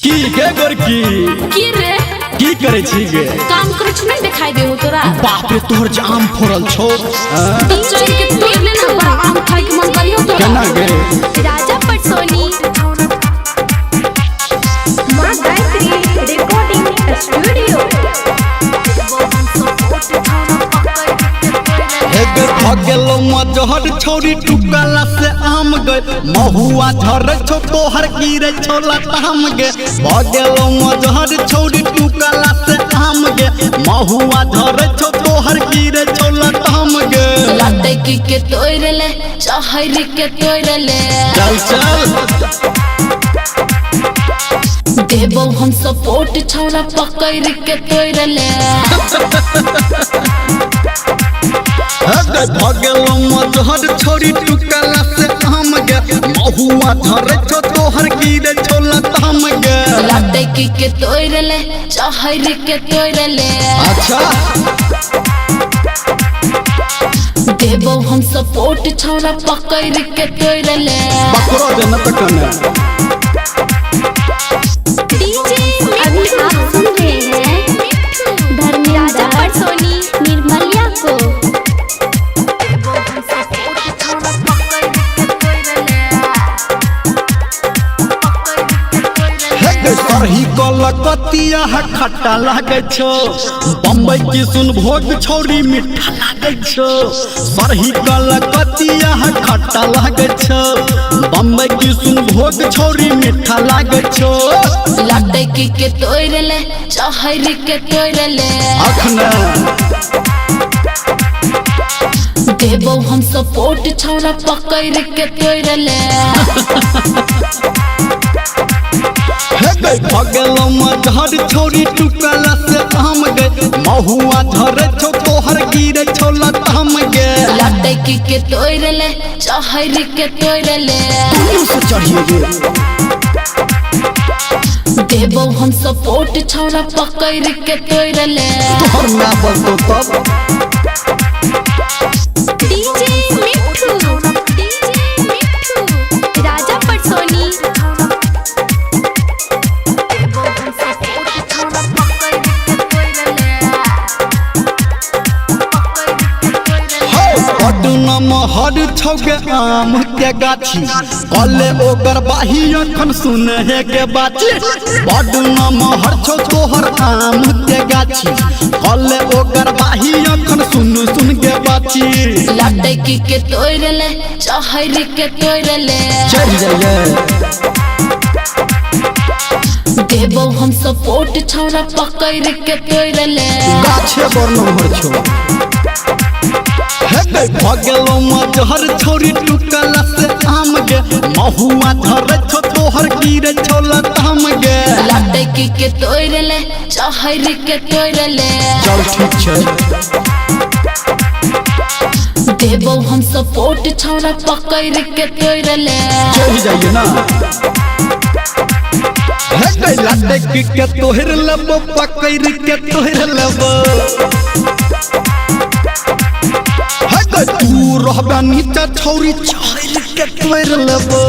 की गे गोरकी की रे की करे छी गे काम कुछ नहीं दिखाई दे हो तोरा। बाप रे तोहर जे आम फोड़ल छौ चल के तोड़ ले ना बड़ा आम खाए के मन करियो तो केना गे राजा पटसोनी मां गायत्री रिकॉर्डिंग स्टूडियो। गेलो मजहर छौरी टुकला से आम गए महुआ झर छौ तोहर गिरे छौ लताम गे गेलो मजहर छौरी टुकला से आम गे महुआ झर छौ तोहर गिरे छौ लताम गे लते के तोड़ ले चहरी के तोड़ ले चल चल देबो हम सपोर्ट छौरा पकड़ के तोड़ ले भगेलो मजहर छोरी टुकला से आम गे महुआ झर छौ तोहर गिरे छौ लताम गे लते के तोड़ ले चहरी के तोड़ ले अच्छा देबो हम सपोर्ट छौरा पकड़ के तोड़ ले पकड़ो दे न तकने डीजे अभी आप सुन रहे हैं धर्मेंद्र पटसोनी निर्मलिया को। सरही कलकतिया खट्टा लागे छो बम्बई की सुन भोग छौरी मीठा लागे छो सरही कलकतिया खट्टा लागे छो बम्बई की सुन भोग छौरी मीठा लागे छो लते के तोड़ ले चहरी के तोड़ ले अखने देबो हम सपोर्ट छौरा पकड़ के तोड़ ले भगेलो मजहर छौरी टुकला से आम गे महुआ झर छौ तोहर गिरे छौ लताम गे लते के तोड़ ले चहरी के तोड़ ले से चढ़िए गे देबो हम सपोर्ट छौरा पकड़ के तोड़ ले तोहर ना बतो तब डीजे मिठू राजा पटसोनी। पटना महर छौगे आम के गाछी कले ओकर बाही अखन सुने हे के बाची पटना महर छौ तोहर आम के गाछी कले ओकर बाही अखन सुन के बाची लते के तोड़ ले चहरी के तोड़ ले चढ़ जाइए देबो हम सपोर्ट छौरा पकड़ के तोड़ ले गाछे पर नंबर छौ भगेलो मजहर छौरी टुकला से आम गे महुआ झर छौ तोहर गिरे छौ लताम गे लते के तोड़ ले चहरी के तोड़ ले चल ठीक छै देबो हम सपोर्ट छौरा पकड़ के तोड़ ले चढ़ जाइए ना लटे के तोहर लेबो पकड़ के तोहर लेबो तू रहबा नीचा छौरी चढ़ के तोहर लेबो